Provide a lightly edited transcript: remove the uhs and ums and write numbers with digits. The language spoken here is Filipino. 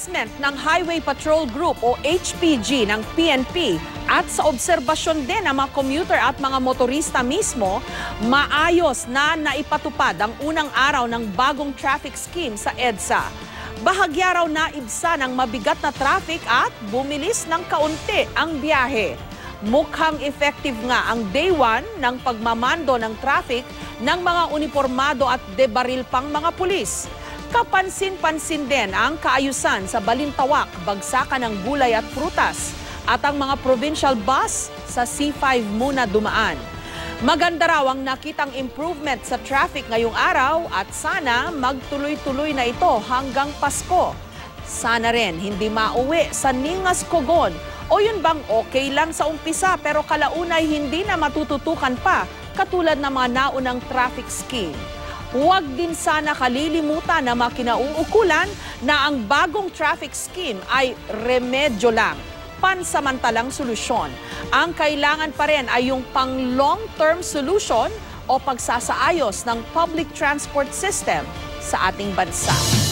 assessment ng Highway Patrol Group o HPG ng PNP at sa obserbasyon din ng mga commuter at mga motorista mismo, maayos na naipatupad ang unang araw ng bagong traffic scheme sa EDSA. Bahagya raw naibsa ng mabigat na traffic at bumilis ng kaunti ang biyahe. Mukhang effective nga ang day 1 ng pagmamando ng traffic ng mga uniformado at debaril pang mga pulis. Kapansin-pansin din ang kaayusan sa Balintawak, bagsakan ng gulay at prutas at ang mga provincial bus sa C5 muna dumaan. Maganda raw ang nakitang improvement sa traffic ngayong araw at sana magtuloy-tuloy na ito hanggang Pasko. Sana rin hindi mauwi sa Ningas Cogon o yun bang okay lang sa umpisa pero kalaunay hindi na matututukan pa katulad ng mga naunang traffic scheme. Huwag din sana kalilimutan na makinauukulan na ang bagong traffic scheme ay remedyo lang, pansamantalang solusyon. Ang kailangan pa rin ay yung pang long-term solution o pagsasaayos ng public transport system sa ating bansa.